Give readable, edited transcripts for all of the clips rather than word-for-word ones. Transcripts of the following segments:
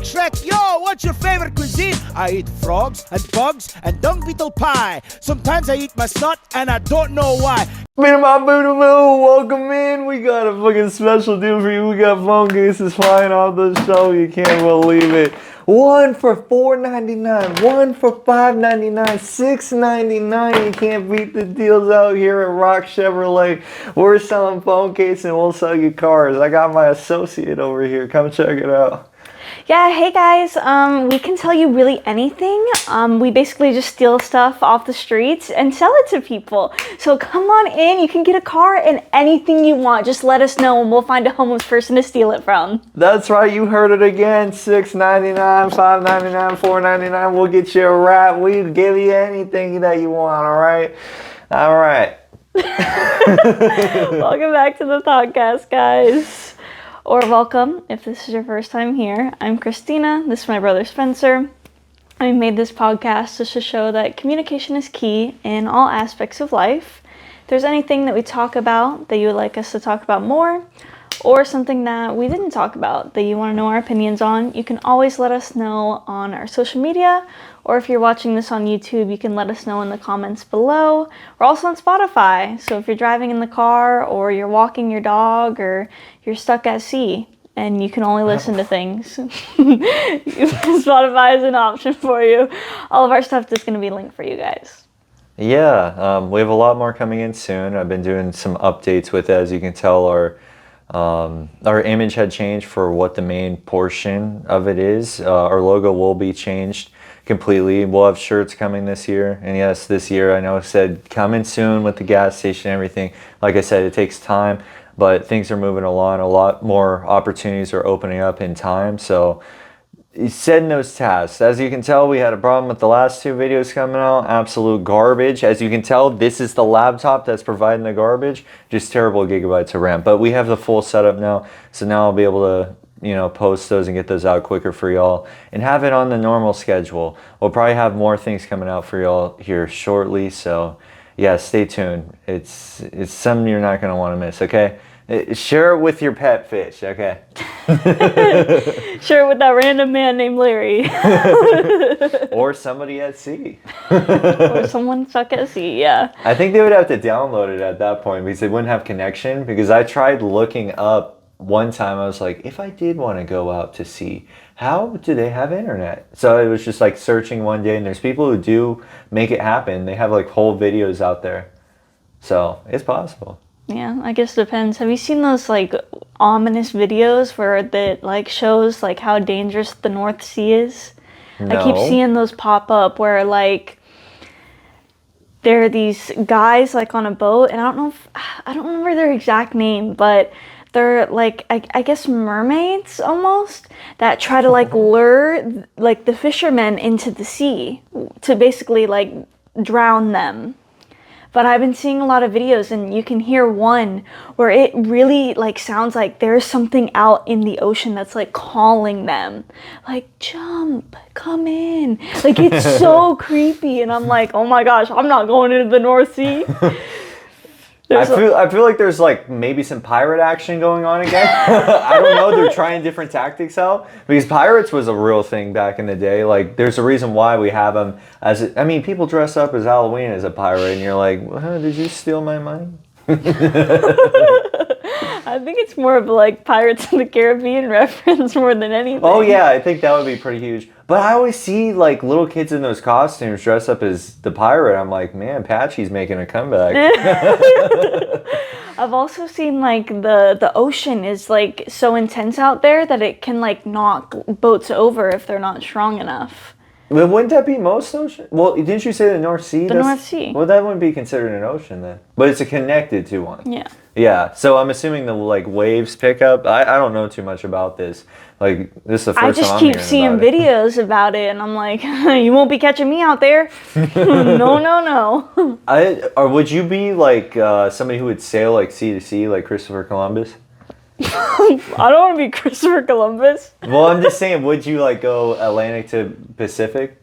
Shrek, yo, what's your favorite cuisine? I eat frogs and bugs and dung beetle pie. Sometimes I eat my snot and I don't know why. Welcome in. We got a fucking special deal for you. We got phone cases flying off the show. You can't believe it. One for $4.99, one for $5.99, $6.99. You can't beat the deals out here at Rock Chevrolet. We're selling phone cases and we'll sell you cars. I got my associate over here. Come check it out. Yeah, hey guys, we can tell you really anything. We basically just steal stuff off the streets and sell it to people. So come on in, you can get a car and anything you want. Just let us know and we'll find a homeless person to steal it from. That's right, you heard it again. $6.99, $5.99, $4.99. We'll get you a wrap. We'll give you anything that you want, all right? All right. Welcome back to the podcast, guys. Or welcome if this is your first time here. I'm Christina, this is my brother Spencer. I made this podcast just to show that communication is key in all aspects of life. If there's anything that we talk about that you would like us to talk about more, or something that we didn't talk about that you want to know our opinions on, you can always let us know on our social media, or if you're watching this on YouTube, you can let us know in the comments below. We're also on Spotify, so if you're driving in the car, or you're walking your dog, or you're stuck at sea, and you can only listen to things, Spotify is an option for you. All of our stuff is going to be linked for you guys. Yeah, we have a lot more coming in soon. I've been doing some updates with it. As you can tell, our image had changed for what the main portion of it is. Our logo will be changed completely. We'll have shirts coming this year. And yes, this year, I know I said coming soon with the gas station and everything. Like I said, it takes time, but things are moving along. A lot more opportunities are opening up in time. So setting those tasks. As you can tell, we had a problem with the last two videos coming out. Absolute garbage. As you can tell, this is the laptop that's providing the garbage. Just terrible gigabytes of RAM. But we have the full setup now. So now I'll be able to, post those and get those out quicker for y'all. And have it on the normal schedule. We'll probably have more things coming out for y'all here shortly. So yeah, stay tuned. It's something you're not going to want to miss, okay? Share it with your pet fish, okay? Share it with that random man named Larry. Or somebody at sea. Or someone stuck at sea, yeah. I think they would have to download it at that point because they wouldn't have connection. Because I tried looking up one time, I was like, if I did want to go out to sea, how do they have internet? So it was just like searching one day, and there's people who do make it happen. They have like whole videos out there. So it's possible. Yeah, I guess it depends. Have you seen those like ominous videos where that like shows like how dangerous the North Sea is? No. I keep seeing those pop up where like there are these guys like on a boat, and I don't remember their exact name, but they're like I guess mermaids almost that try to like lure like the fishermen into the sea to basically like drown them. But I've been seeing a lot of videos, and you can hear one where it really like sounds like there's something out in the ocean that's like calling them, like jump, come in. Like it's so creepy, and I'm like, oh my gosh, I'm not going into the North Sea. I feel like there's like maybe some pirate action going on again. I don't know. They're trying different tactics out because pirates was a real thing back in the day. Like there's a reason why we have them people dress up as Halloween as a pirate, and you're like, did you steal my money? I think it's more of like Pirates of the Caribbean reference more than anything. Oh yeah, I think that would be pretty huge. But I always see like little kids in those costumes dressed up as the pirate. I'm like, man, Patchy's making a comeback. I've also seen like the ocean is like so intense out there that it can like knock boats over if they're not strong enough. But wouldn't that be most ocean? Well, didn't you say the North Sea? North Sea. Well, that wouldn't be considered an ocean then. But it's connected to one. Yeah. Yeah. So I'm assuming the like waves pick up. I don't know too much about this. Like this is the first time I just I'm keep hearing seeing about videos about it, and I'm like, you won't be catching me out there. No. Or would you be like somebody who would sail like sea to sea, like Christopher Columbus? I don't want to be Christopher Columbus. Well, I'm just saying, would you like go Atlantic to Pacific?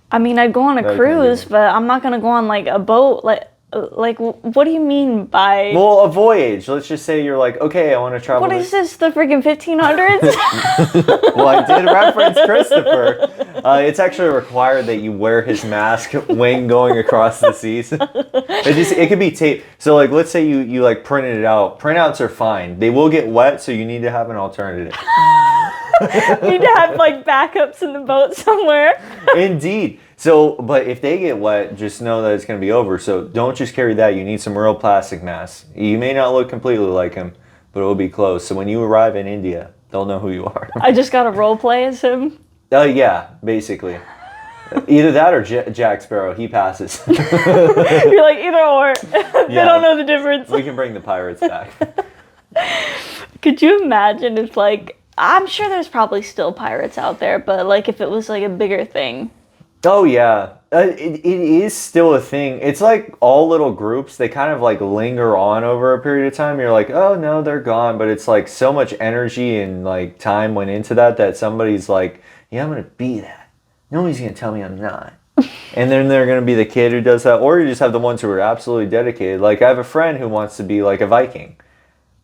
I mean, I'd go on a cruise, but I'm not gonna go on like a boat. Like Like, what do you mean by... Well, a voyage. Let's just say you're like, okay, I want to travel. What is this, the freaking 1500s? Well, I did reference Christopher. It's actually required that you wear his mask when going across the seas. It could be tape. So, like, let's say you like printed it out. Printouts are fine. They will get wet, so you need to have an alternative. You need to have, like, backups in the boat somewhere. Indeed. So, but if they get wet, just know that it's going to be over. So don't just carry that. You need some real plastic masks. You may not look completely like him, but it will be close. So when you arrive in India, they'll know who you are. I just got to role play as him. Yeah, basically. Either that or Jack Sparrow. He passes. You're like, either or. They don't know the difference. We can bring the pirates back. Could you imagine if, like, I'm sure there's probably still pirates out there, but, like, if it was, like, a bigger thing. Oh, yeah. It is still a thing. It's like all little groups, they kind of like linger on over a period of time. You're like, oh, no, they're gone. But it's like so much energy and like time went into that somebody's like, yeah, I'm going to be that. Nobody's going to tell me I'm not. And then they're going to be the kid who does that. Or you just have the ones who are absolutely dedicated. Like I have a friend who wants to be like a Viking.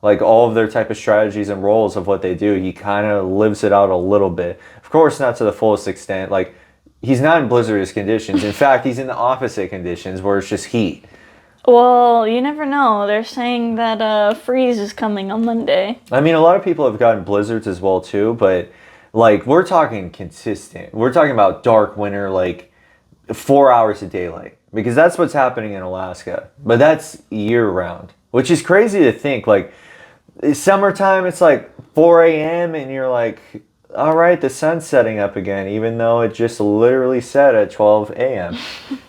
Like all of their type of strategies and roles of what they do, he kind of lives it out a little bit. Of course, not to the fullest extent. Like, he's not in blizzardous conditions. In fact, he's in the opposite conditions where it's just heat. Well, you never know. They're saying that freeze is coming on Monday. I mean, a lot of people have gotten blizzards as well too, but like we're talking consistent. We're talking about dark winter, like 4 hours of daylight, because that's what's happening in Alaska. But that's year round, which is crazy to think. Like summertime, it's like 4 a.m. and you're like, all right, the sun's setting up again, even though it just literally set at 12 a.m.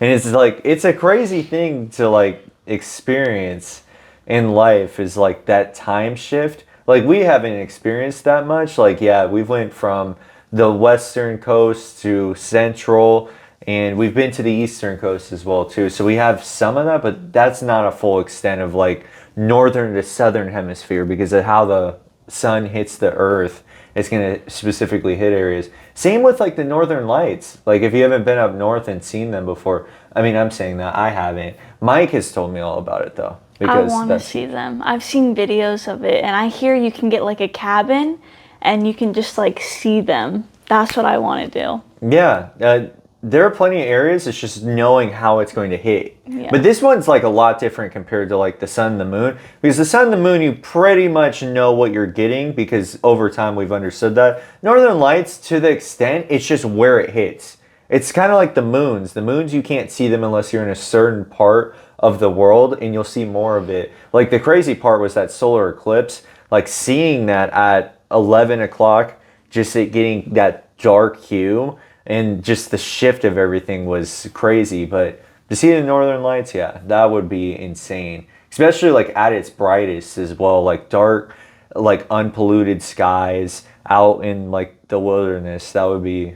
And it's like, it's a crazy thing to like experience in life, is like that time shift. Like we haven't experienced that much. Like, yeah, we've went from the western coast to central, and we've been to the eastern coast as well too. So we have some of that, but that's not a full extent of like northern to southern hemisphere, because of how the sun hits the earth. It's going to specifically hit areas. Same with like the northern lights. Like if you haven't been up north and seen them before, I mean, I'm saying that I haven't. Mike has told me all about it though. I want to see them. I've seen videos of it, and I hear you can get like a cabin and you can just like see them. That's what I want to do. Yeah. There are plenty of areas. It's just knowing how it's going to hit. Yeah. But this one's like a lot different compared to like the sun and the moon. Because the sun and the moon, you pretty much know what you're getting, because over time we've understood that. Northern lights, to the extent, it's just where it hits. It's kind of like the moons. The moons, you can't see them unless you're in a certain part of the world, and you'll see more of it. Like the crazy part was that solar eclipse. Like seeing that at 11 o'clock, just it getting that dark hue, and just the shift of everything was crazy. But to see the northern lights, yeah, that would be insane. Especially like at its brightest as well, like dark, like unpolluted skies out in like the wilderness. That'd be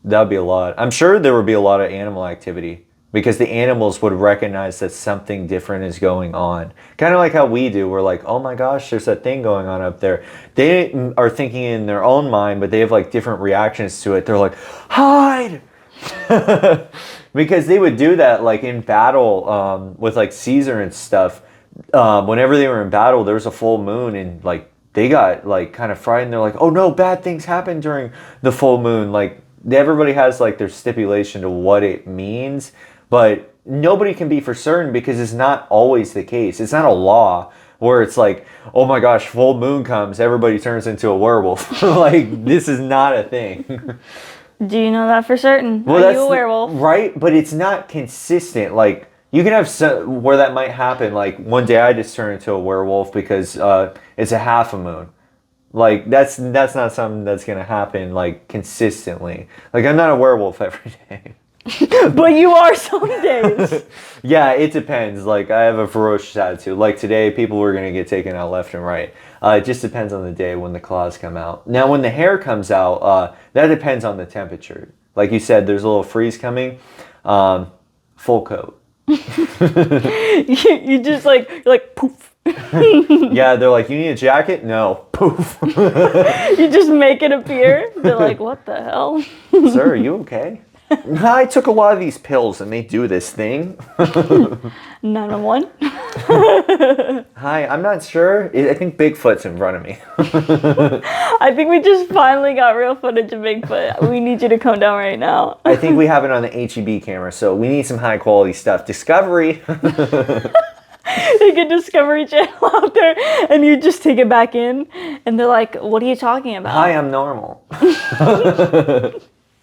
a lot. I'm sure there would be a lot of animal activity, because the animals would recognize that something different is going on. Kind of like how we do. We're like, oh my gosh, there's that thing going on up there. They are thinking in their own mind, but they have like different reactions to it. They're like, hide! Because they would do that like in battle with like Caesar and stuff. Whenever they were in battle, there was a full moon, and like they got like kind of frightened. They're like, oh no, bad things happen during the full moon. Like everybody has like their stipulation to what it means. But nobody can be for certain, because it's not always the case. It's not a law where it's like, oh my gosh, full moon comes, everybody turns into a werewolf. Like, this is not a thing. Do you know that for certain? Well, Are you a werewolf? Right, but it's not consistent. Like, you can have some where that might happen. Like, one day I just turned into a werewolf because it's a half a moon. Like, that's not something that's going to happen, like, consistently. Like, I'm not a werewolf every day. But you are some days. Yeah, it depends. Like, I have a ferocious attitude. Like today, people were going to get taken out left and right. It just depends on the day when the claws come out. Now, when the hair comes out, that depends on the temperature. Like you said, there's a little freeze coming. Full coat. you just like, you're like, poof. Yeah, they're like, you need a jacket? No. Poof. You just make it appear. They're like, what the hell? Sir, are you okay? I took a lot of these pills and they do this thing. 911. Hi, I'm not sure. I think Bigfoot's in front of me. I think we just finally got real footage of Bigfoot. We need you to come down right now. I think we have it on the HEB camera, so we need some high quality stuff. Discovery. They get Discovery Channel out there, and you just take it back in, and they're like, "What are you talking about?" Hi, I'm normal.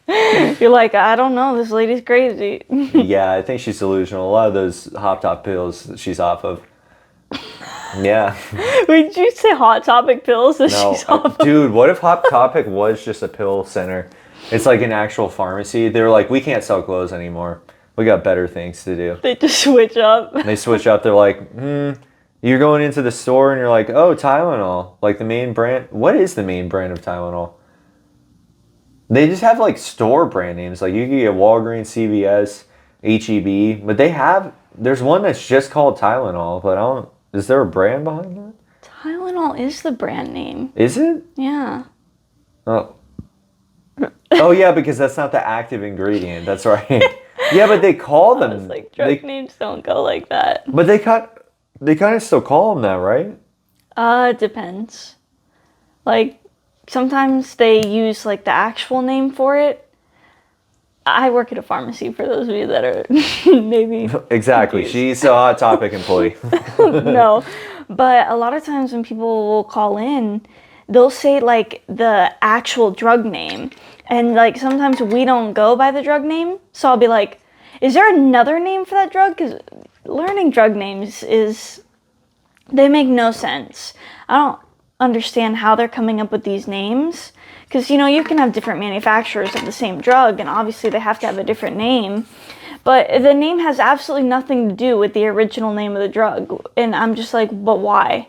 You're like, "I don't know. This lady's crazy." Yeah, I think she's delusional. A lot of those Hop Top pills that she's off of. Yeah. Wait, did you say Hot Topic pills that No, she's off of? dude, what if Hop Topic was just a pill center? It's like an actual pharmacy. They were like, we can't sell clothes anymore. We got better things to do. They just switch up. They switch up. They're like, you're going into the store and you're like, oh, Tylenol. Like the main brand. What is the main brand of Tylenol? They just have like store brand names. Like you can get Walgreens, CVS, HEB. But there's one that's just called Tylenol. But is there a brand behind that? Tylenol is the brand name. Is it? Yeah. Oh. Oh yeah, because that's not the active ingredient. That's right. Yeah, but they call them. It's like drug names don't go like that. But they kind of still call them that, right? It depends. Like sometimes they use like the actual name for it. I work at a pharmacy for those of you that are maybe Exactly. confused. She's a Hot Topic employee. No, but a lot of times when people will call in, they'll say like the actual drug name, and like sometimes we don't go by the drug name, so I'll be like, is there another name for that drug? Because learning drug names they make no sense. I don't understand how they're coming up with these names, because you can have different manufacturers of the same drug, and obviously they have to have a different name, but the name has absolutely nothing to do with the original name of the drug, and I'm just like, but why?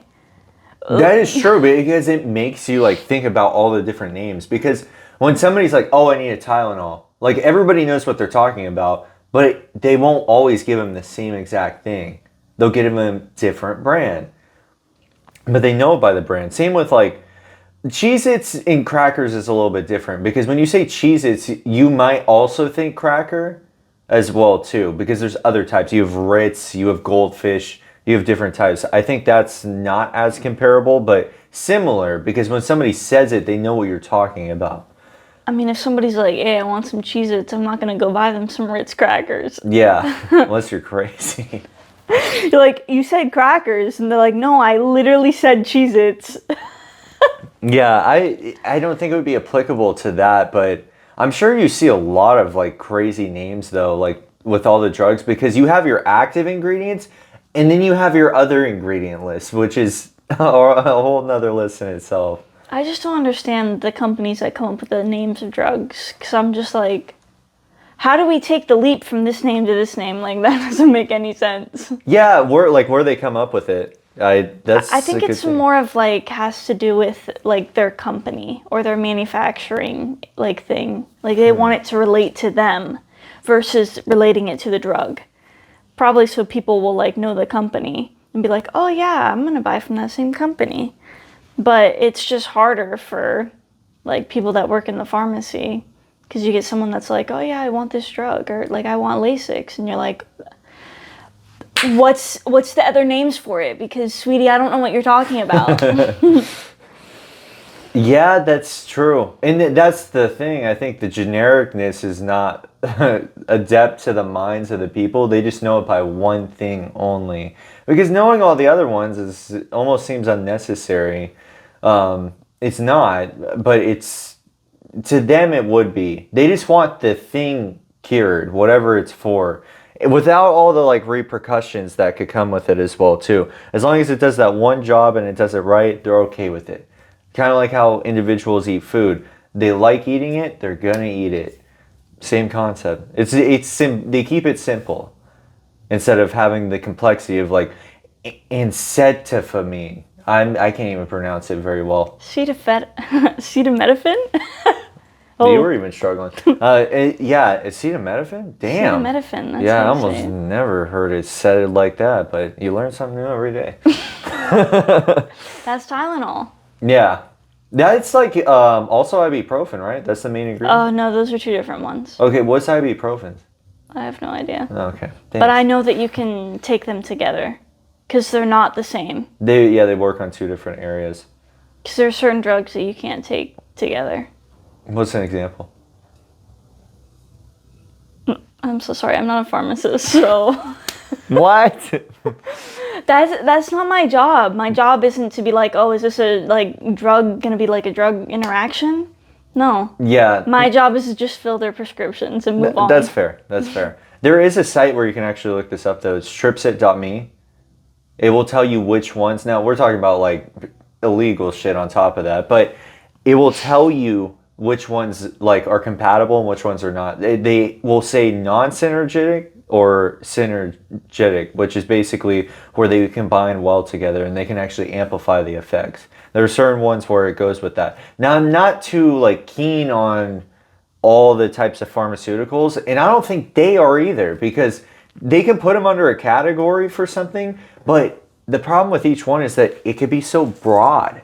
That is true, because it makes you like think about all the different names. Because when somebody's like, oh, I need a Tylenol, like everybody knows what they're talking about, but they won't always give them the same exact thing. They'll give them a different brand. But they know it by the brand. Same with like Cheez-Its and crackers is a little bit different, because when you say Cheez-Its, you might also think cracker as well too, because there's other types. You have Ritz, you have Goldfish, you have different types. I think that's not as comparable, but similar, because when somebody says it, they know what you're talking about. I mean, if somebody's like, hey, I want some Cheez-Its, I'm not going to go buy them some Ritz crackers. Yeah, unless you're crazy. You're like, you said crackers, and they're like, no, I literally said Cheez-Its. Yeah, I don't think it would be applicable to that, but I'm sure you see a lot of like crazy names though, like with all the drugs, because you have your active ingredients and then you have your other ingredient list, which is a whole nother list in itself. I just don't understand the companies that come up with the names of drugs, because I'm just like, how do we take the leap from this name to this name? Like, that doesn't make any sense. Yeah, where they come up with it. I think it's more of like has to do with like their company or their manufacturing like thing. Like they want it to relate to them versus relating it to the drug. Probably so people will like know the company and be like, oh yeah, I'm gonna buy from that same company. But it's just harder for like people that work in the pharmacy, because you get someone that's like, oh yeah, I want this drug, or like I want Lasix, and you're like, what's the other names for it? Because sweetie, I don't know what you're talking about. Yeah, that's true. And that's the thing. I think the genericness is not adept to the minds of the people. They just know it by one thing only. Because knowing all the other ones almost seems unnecessary. It's not, but to them it would be. They just want the thing cured, whatever it's for, without all the like repercussions that could come with it as well too. As long as it does that one job and it does it right, they're okay with it. Kind of like how individuals eat food. They like eating it, they're gonna eat it. Same concept. They keep it simple instead of having the complexity of like acetophamine. I can't even pronounce it very well. Acetaminophen? You were even struggling. Yeah, acetaminophen? Damn. Acetaminophen, that's yeah, I how you almost say it. never heard it said like that, but you learn something new every day. That's Tylenol. Yeah. That's like also ibuprofen, right? That's the main ingredient. Oh, no, those are two different ones. Okay, what's ibuprofen? I have no idea. Okay, But I know that you can take them together because they're not the same. They work on two different areas. Because there are certain drugs that you can't take together. What's an example? I'm so sorry, I'm not a pharmacist, so... What? That's not my job. My job isn't to be like, oh, is this a drug gonna be like a drug interaction? No. Yeah. My job is to just fill their prescriptions and move on. That's fair. That's fair. There is a site where you can actually look this up though. It's tripsit.me. It will tell you which ones. Now we're talking about like illegal shit on top of that, but it will tell you which ones like are compatible and which ones are not. They will say non-synergetic or synergetic, which is basically where they combine well together and they can actually amplify the effects. There are certain ones where it goes with that. Now I'm not too like keen on all the types of pharmaceuticals, and I don't think they are either, because they can put them under a category for something, but the problem with each one is that it could be so broad,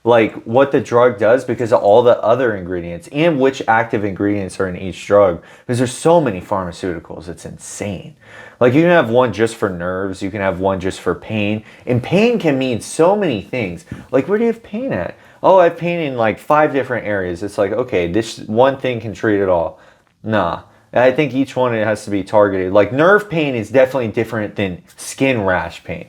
like what the drug does because of all the other ingredients and which active ingredients are in each drug, because there's so many pharmaceuticals. It's insane. Like you can have one just for nerves, you can have one just for pain, and pain can mean so many things. Like where do you have pain at? Oh, I have pain in like 5 different areas. It's like, okay, this one thing can treat it all. Nah, I think each one it has to be targeted. Like nerve pain is definitely different than skin rash pain.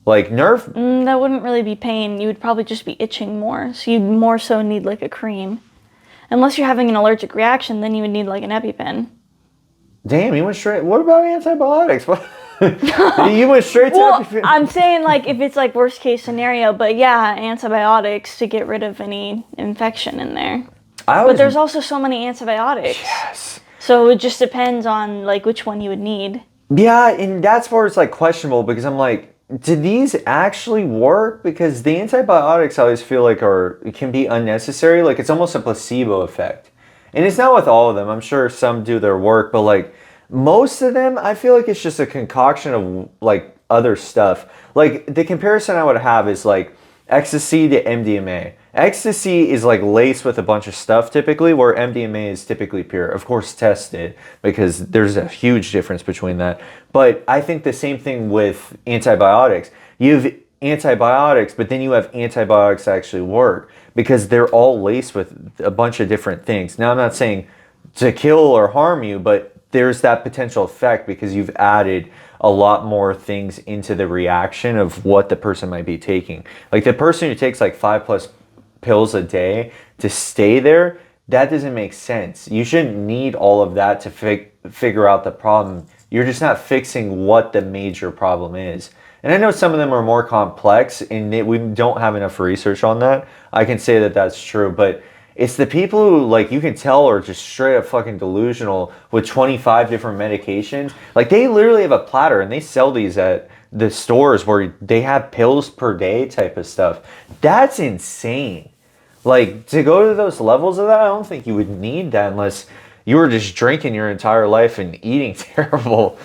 Like nerve... that wouldn't really be pain. You would probably just be itching more. So you'd more so need like a cream. Unless you're having an allergic reaction, then you would need like an EpiPen. Damn, you went straight... What about antibiotics? What? You went straight to EpiPen? I'm saying like if it's like worst case scenario, but yeah, antibiotics to get rid of any infection in there. But there's also so many antibiotics. Yes. So it just depends on like which one you would need. Yeah, and that's where it's like questionable, because I'm like, do these actually work? Because the antibiotics I always feel like can be unnecessary. Like it's almost a placebo effect. And it's not with all of them. I'm sure some do their work, but like most of them, I feel like it's just a concoction of like other stuff. Like the comparison I would have is like ecstasy to MDMA. Ecstasy is like laced with a bunch of stuff typically, where MDMA is typically pure. Of course tested, because there's a huge difference between that. But I think the same thing with antibiotics. You have antibiotics, but then you have antibiotics that actually work, because they're all laced with a bunch of different things. Now I'm not saying to kill or harm you, but there's that potential effect because you've added a lot more things into the reaction of what the person might be taking. Like the person who takes like 5+ pills a day to stay there, that doesn't make sense. You shouldn't need all of that to figure out the problem. You're just not fixing what the major problem is. And I know some of them are more complex and we don't have enough research on that. I can say that that's true, but it's the people who, like, you can tell are just straight up fucking delusional with 25 different medications. Like, they literally have a platter and they sell these at the stores where they have pills per day type of stuff. That's insane. Like, to go to those levels of that, I don't think you would need that unless you were just drinking your entire life and eating terrible.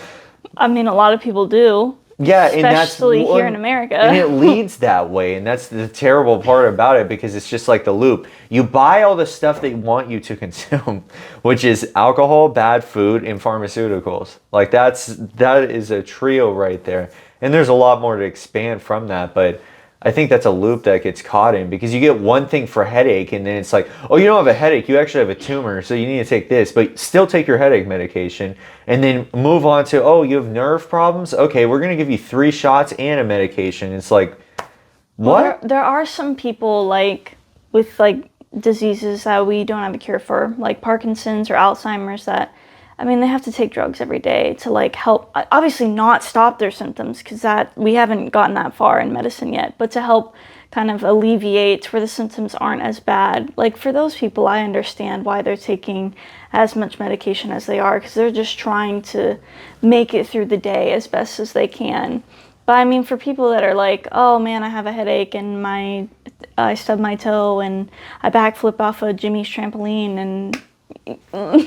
I mean, a lot of people do. Yeah, especially here in America. And it leads that way, and that's the terrible part about it, because it's just like the loop. You buy all the stuff they want you to consume, which is alcohol, bad food, and pharmaceuticals. Like that is a trio right there. And there's a lot more to expand from that, but I think that's a loop that gets caught in, because you get one thing for headache and then it's like, oh, you don't have a headache, you actually have a tumor, so you need to take this, but still take your headache medication, and then move on to, oh, you have nerve problems? Okay, we're going to give you 3 shots and a medication. It's like, what? Well, there are some people like with like diseases that we don't have a cure for, like Parkinson's or Alzheimer's, that I mean, they have to take drugs every day to like help, obviously not stop their symptoms, because that we haven't gotten that far in medicine yet, but to help kind of alleviate where the symptoms aren't as bad. Like for those people, I understand why they're taking as much medication as they are, because they're just trying to make it through the day as best as they can. But I mean, for people that are like, oh man, I have a headache and I stubbed my toe and I backflip off of Jimmy's trampoline, and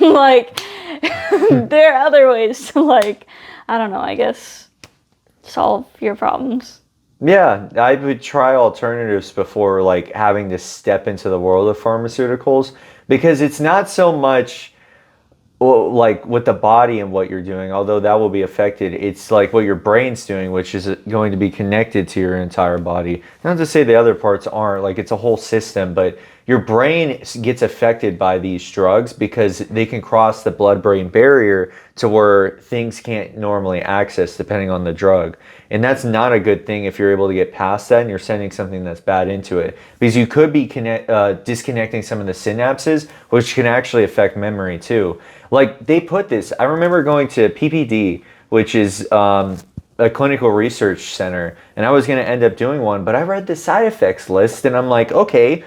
like there are other ways to, like, I don't know, I guess solve your problems. Yeah, I would try alternatives before like having to step into the world of pharmaceuticals because it's not so much like with the body and what you're doing, although that will be affected. It's like what your brain's doing, which is going to be connected to your entire body. Not to say the other parts aren't, like it's a whole system, but your brain gets affected by these drugs because they can cross the blood-brain barrier to where things can't normally access depending on the drug. And that's not a good thing if you're able to get past that and you're sending something that's bad into it. Because you could be disconnecting some of the synapses, which can actually affect memory too. Like they put this, I remember going to PPD, which is a clinical research center, and I was going to end up doing one, but I read the side effects list and I'm like, okay,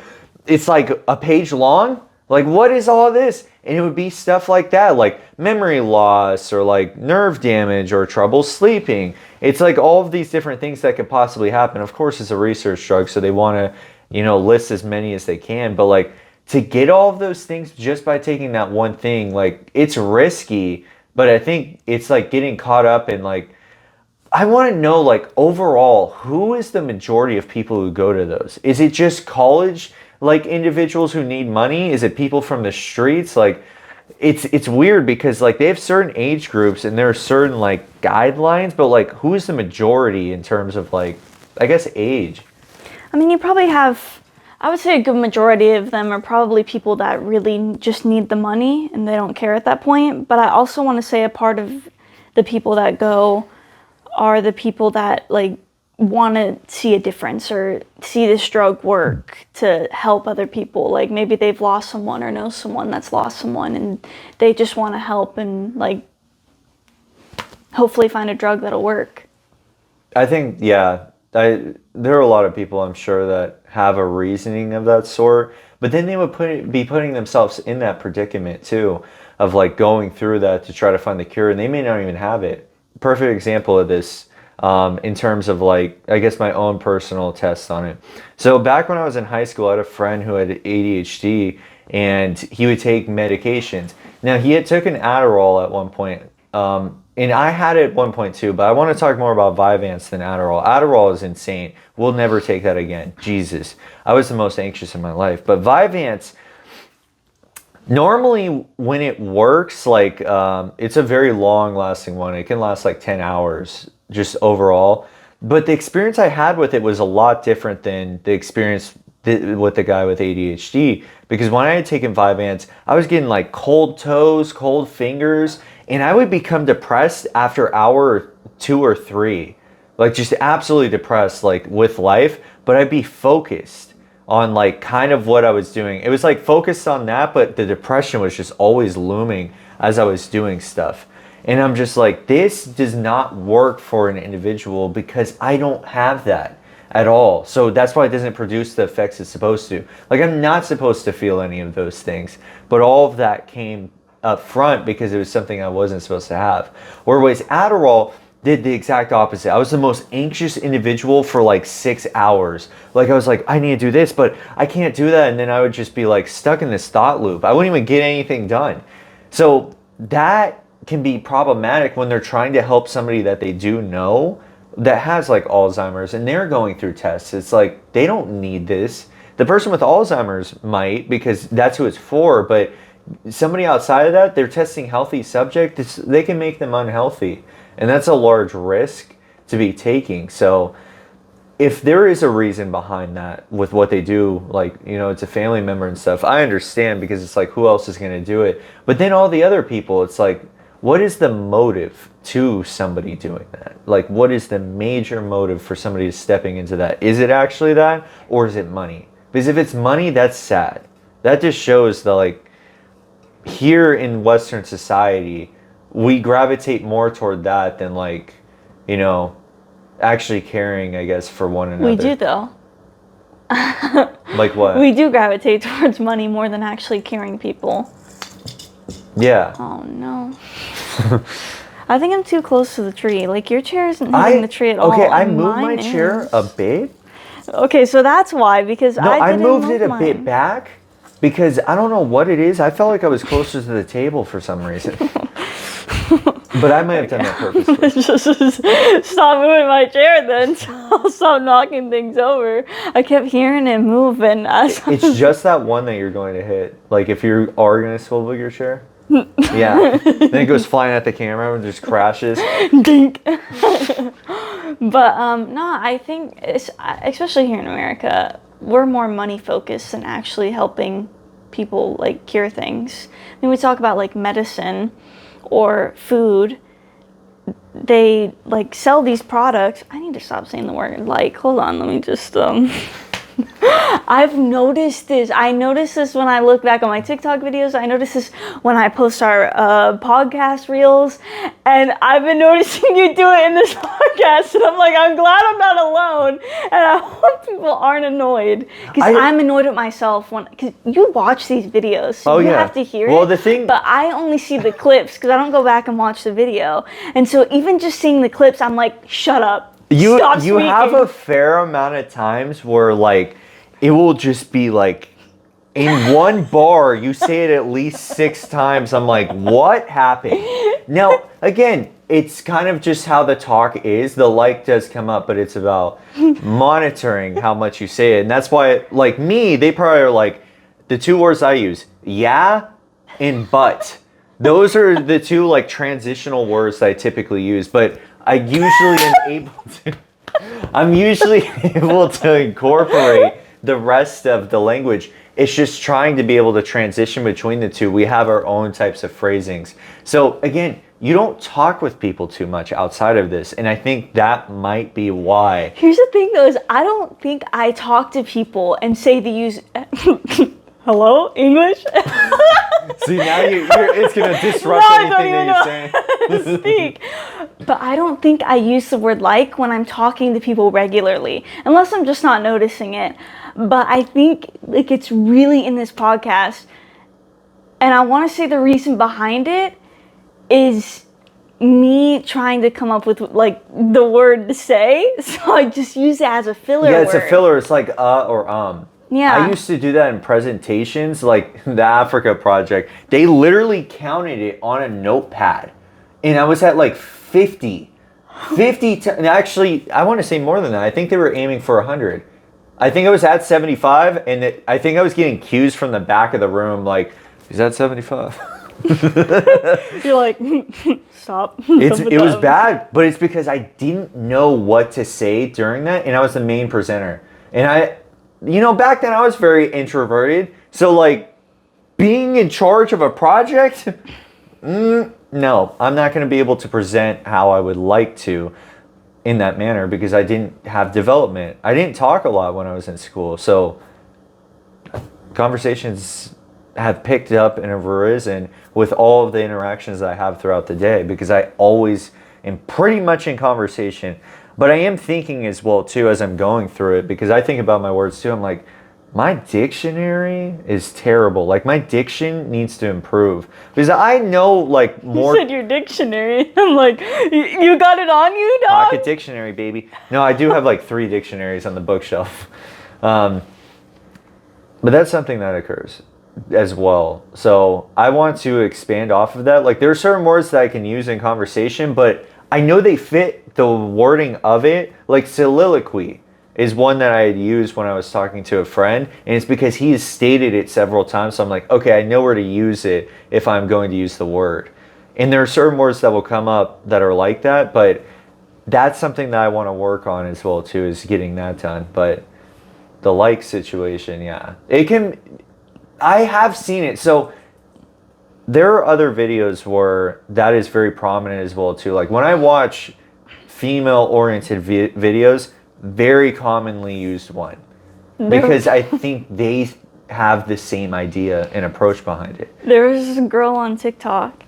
it's like a page long. Like, what is all this? And it would be stuff like that, like memory loss or like nerve damage or trouble sleeping. It's like all of these different things that could possibly happen. Of course, it's a research drug, so they want to, you know, list as many as they can. But like to get all of those things just by taking that one thing, like it's risky. But I think it's like getting caught up in like, I want to know like overall, who is the majority of people who go to those? Is it just college like individuals who need money? Is it people from the streets? Like it's weird because like they have certain age groups and there are certain like guidelines, but like who is the majority in terms of like, I guess, age? I mean, you probably have, I would say a good majority of them are probably people that really just need the money and they don't care at that point. But I also want to say a part of the people that go are the people that like want to see a difference or see this drug work to help other people. Like maybe they've lost someone or know someone that's lost someone and they just want to help and like hopefully find a drug that'll work. I think, yeah, there are a lot of people I'm sure that have a reasoning of that sort, but then they would be putting themselves in that predicament too of like going through that to try to find the cure, and they may not even have it. Perfect example of this in terms of like, I guess my own personal test on it. So back when I was in high school, I had a friend who had ADHD and he would take medications. Now he had took an Adderall at one point, and I had it at one point too, but I want to talk more about Vyvanse than Adderall. Adderall is insane. We'll never take that again. Jesus. I was the most anxious in my life. But Vyvanse, normally when it works, like it's a very long lasting one. It can last like 10 hours just overall. But the experience I had with it was a lot different than the experience with the guy with ADHD. Because when I had taken Vyvanse, I was getting like cold toes, cold fingers, and I would become depressed after hour 2 or 3. Like just absolutely depressed like with life, but I'd be focused on like kind of what I was doing. It was like focused on that, but the depression was just always looming as I was doing stuff. And I'm just like, this does not work for an individual because I don't have that at all. So that's why it doesn't produce the effects it's supposed to. Like I'm not supposed to feel any of those things, but all of that came up front because it was something I wasn't supposed to have. Whereas Adderall did the exact opposite. I was the most anxious individual for like 6 hours. Like I was like, I need to do this, but I can't do that. And then I would just be like stuck in this thought loop. I wouldn't even get anything done. So that can be problematic when they're trying to help somebody that they do know that has like Alzheimer's and they're going through tests. It's like, they don't need this. The person with Alzheimer's might, because that's who it's for, but somebody outside of that, they're testing healthy subjects, they can make them unhealthy. And that's a large risk to be taking. So if there is a reason behind that with what they do, like, you know, it's a family member and stuff, I understand because it's like, who else is going to do it? But then all the other people, it's like, what is the motive to somebody doing that? Like, what is the major motive for somebody stepping into that? Is it actually that, or is it money? Because if it's money, that's sad. That just shows the, like, here in Western society, we gravitate more toward that than, like, you know, actually caring, I guess, for one another. We do, though. Like what? We do gravitate towards money more than actually caring people. Yeah. Oh, no. I think I'm too close to the tree. Like, your chair isn't hitting the tree at all. Okay, I moved my chair a bit. Okay, so that's why, because I moved it a bit back because I don't know what it is. I felt like I was closer to the table for some reason. But I might have done that purposely. Just stop moving my chair then, so I'll stop knocking things over. I kept hearing it move, and It's just that one that you're going to hit. Like if you are going to swivel your chair. Yeah. Then it goes flying at the camera and just crashes. Dink. But no, I think especially here in America, we're more money focused than actually helping people like cure things. I mean, we talk about like medicine or food. They like sell these products. I need to stop saying the word like. Hold on, let me just I've noticed this. I noticed this when I look back on my TikTok videos. I noticed this when I post our podcast reels. And I've been noticing you do it in this podcast. And I'm like, I'm glad I'm not alone. And I hope people aren't annoyed. Because I'm annoyed at myself because you watch these videos. So you have to hear it. The thing... But I only see the clips because I don't go back and watch the video. And so even just seeing the clips, I'm like, shut up. You have a fair amount of times where like it will just be like in one bar you say it at least 6 times. I'm like, what happened? Now again, it's kind of just how the talk is. The like does come up, but it's about monitoring how much you say it. And that's why like me, they probably are like the 2 words I use, yeah and but. Those are the 2 like transitional words that I typically use, but I'm usually able to incorporate the rest of the language. It's just trying to be able to transition between the 2. We have our own types of phrasings. So again, you don't talk with people too much outside of this. And I think that might be why. Here's the thing though, is I don't think I talk to people and say they use hello, English? See, now it's going to disrupt anything that you're saying. Speak. But I don't think I use the word like when I'm talking to people regularly, unless I'm just not noticing it. But I think like it's really in this podcast. And I want to say the reason behind it is me trying to come up with like the word to say. So I just use it as a filler Yeah, it's word. a filler. It's like or Yeah. I used to do that in presentations, like the Africa project. They literally counted it on a notepad. And I was at like 50. Actually, I want to say more than that. I think they were aiming for 100. I think I was at 75, and I think I was getting cues from the back of the room, like, is that 75? You're like, stop. It was bad, but it's because I didn't know what to say during that, and I was the main presenter. And back then I was very introverted, so like being in charge of a project, no, I'm not going to be able to present how I would like to in that manner because I didn't have development. I didn't talk a lot when I was in school, so conversations have picked up and have arisen with all of the interactions that I have throughout the day because I always am pretty much in conversation. But I am thinking as well too as I'm going through it because I think about my words too. I'm like, my dictionary is terrible. Like my diction needs to improve because I know like more. You said your dictionary. I'm like, you got it on you, dog? Pocket dictionary, baby. No, I do have like 3 dictionaries on the bookshelf. But that's something that occurs as well. So I want to expand off of that. Like there are certain words that I can use in conversation, but I know they fit the wording of it. Like soliloquy is one that I had used when I was talking to a friend, and it's because he has stated it several times. So I'm like, okay, I know where to use it if I'm going to use the word. And there are certain words that will come up that are like that, but that's something that I want to work on as well too, is getting that done. But the like situation, yeah, I have seen it. So there are other videos where that is very prominent as well too. Like when I watch female-oriented videos, very commonly used one. Because I think they have the same idea and approach behind it. There was this girl on TikTok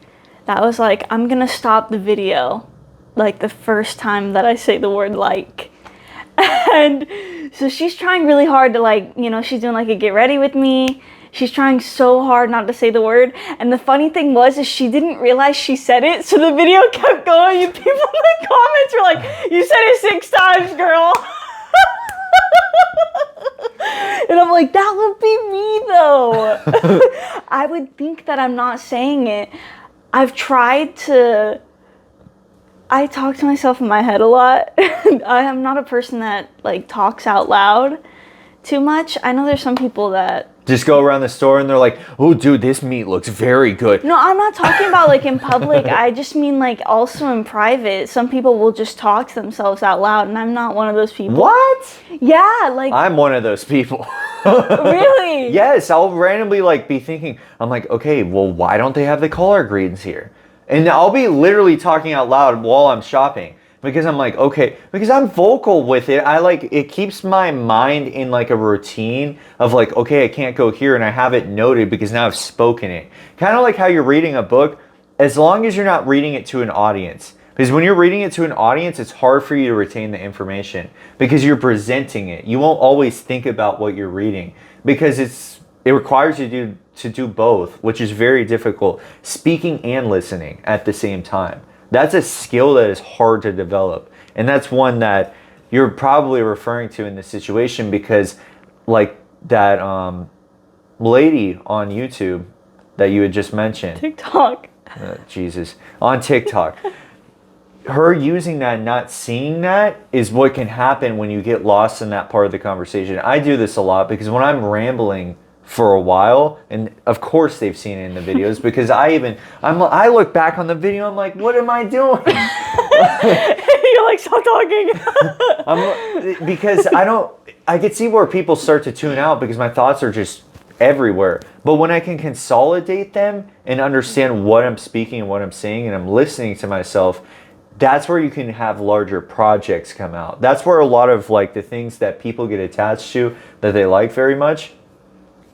that was like, I'm gonna stop the video like the first time that I say the word like. And so she's trying really hard to like, she's doing like a get ready with me. She's trying so hard not to say the word. And the funny thing is she didn't realize she said it. So the video kept going. And people in the comments were like, you said it 6 times, girl. And I'm like, that would be me though. I would think that I'm not saying it. I've tried to I talk to myself in my head a lot. I am not a person that like talks out loud too much. I know there's some people that just go around the store and they're like, oh dude, this meat looks very good. No, I'm not talking about like in public. I just mean like also in private. Some people will just talk to themselves out loud, and I'm not one of those people. What? Yeah, like I'm one of those people. really? Yes, I'll randomly like be thinking, I'm like, okay, well, why don't they have the collard greens here? And I'll be literally talking out loud while I'm shopping because I'm like, okay, because I'm vocal with it. I like, it keeps my mind in like a routine of like, okay, I can't go here, and I have it noted because now I've spoken it. Kind of like how you're reading a book, as long as you're not reading it to an audience. Because when you're reading it to an audience, it's hard for you to retain the information because you're presenting it. You won't always think about what you're reading because it requires you to do both, which is very difficult, speaking and listening at the same time. That's a skill that is hard to develop. And that's one that you're probably referring to in this situation because like that lady on YouTube that you had just mentioned. TikTok. Jesus. On TikTok. Her using that, not seeing that, is what can happen when you get lost in that part of the conversation. I do this a lot because when I'm rambling for a while, and of course they've seen it in the videos because I look back on the video, I'm like, what am I doing? You're like, stop talking. Because I could see where people start to tune out because my thoughts are just everywhere. But when I can consolidate them and understand what I'm speaking and what I'm saying and I'm listening to myself, that's where you can have larger projects come out. That's where a lot of like the things that people get attached to that they like very much,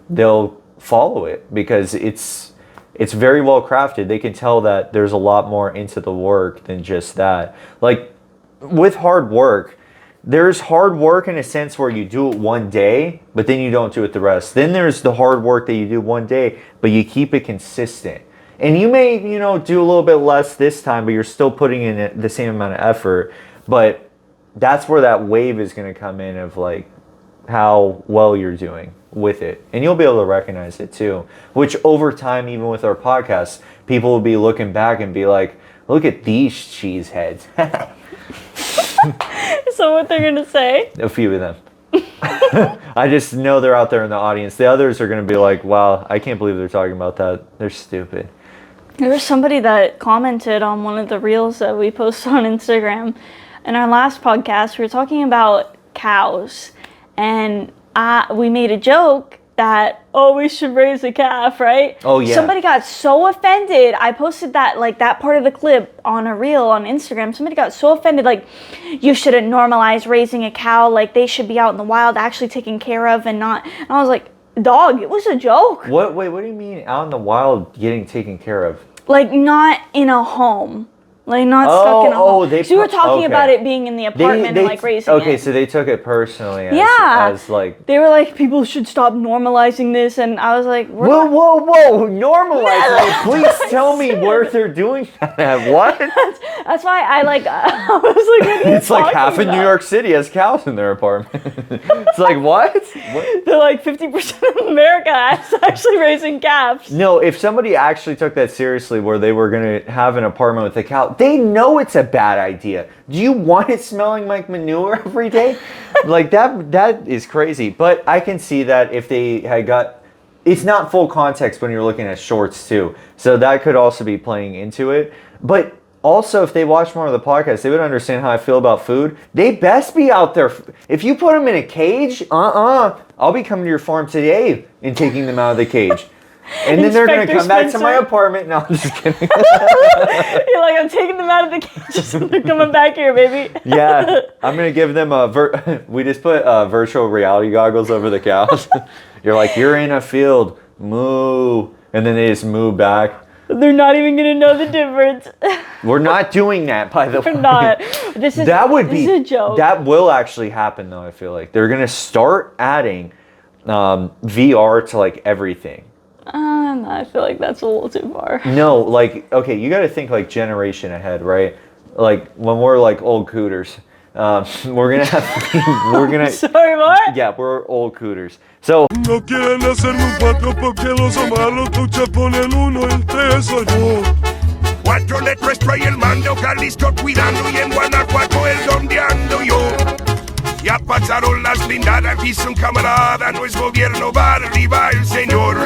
they'll follow it because it's very well crafted. They can tell that there's a lot more into the work than just that. Like with hard work, there's hard work in a sense where you do it one day, but then you don't do it the rest. Then there's the hard work that you do one day, but you keep it consistent. And you may, do a little bit less this time, but you're still putting in the same amount of effort. But that's where that wave is going to come in of like how well you're doing with it. And you'll be able to recognize it too, which over time, even with our podcast, people will be looking back and be like, look at these cheeseheads. So what they're going to say? A few of them. I just know they're out there in the audience. The others are going to be like, wow, I can't believe they're talking about that. They're stupid. There was somebody that commented on one of the reels that we posted on Instagram. In our last podcast, we were talking about cows. And we made a joke that, we should raise a calf, right? Oh, yeah. Somebody got so offended. I posted that, like, that part of the clip on a reel on Instagram. Somebody got so offended, like, you shouldn't normalize raising a cow. Like, they should be out in the wild actually taken care of and not. And I was like, dog, it was a joke. What? Wait, what do you mean out in the wild getting taken care of? Like, not in a home. Like, not stuck in a home. So we were talking about it being in the apartment and, like, raising it. Okay, so they took it personally as like... They were like, people should stop normalizing this, and I was like... Whoa, normalizing it? Please tell me where they're doing that. What? That's why I was like, what are you It's like half of about? New York City has cows in their apartment. It's like, what? They're like, 50% of America is actually raising calves. No, if somebody actually took that seriously where they were going to have an apartment with a cow, they know it's a bad idea. Do you want it smelling like manure every day? Like that is crazy. But I can see that if they had got, it's not full context when you're looking at shorts too. So that could also be playing into it. But also if they watch more of the podcast, they would understand how I feel about food. They best be out there. If you put them in a cage, I'll be coming to your farm today and taking them out of the cage. And then they're going to come back to my apartment. No, I'm just kidding. You're like, I'm taking them out of the cages and they're coming back here, baby. Yeah, I'm going to give them we just put virtual reality goggles over the cows. You're like, you're in a field, moo. And then they just moo back. They're not even going to know the difference. We're not doing that, by the way. We're not. This is a joke. That will actually happen, though, I feel like. They're going to start adding VR to, like, everything. I feel like that's a little too far. No, like, okay, you got to think like generation ahead, right? Like when we're like old cooters, we're gonna have, Sorry, what? Yeah, we're old cooters. So. No quieren hacerme un 4 porque los amalos, tu chapón el 1, el 3 soy yo. 4 letras trae el mando, Jalisco cuidando y en Guanajuato es donde ando yo. Ya pasaron las blindadas, dice un camarada, no es gobierno, va arriba el señor.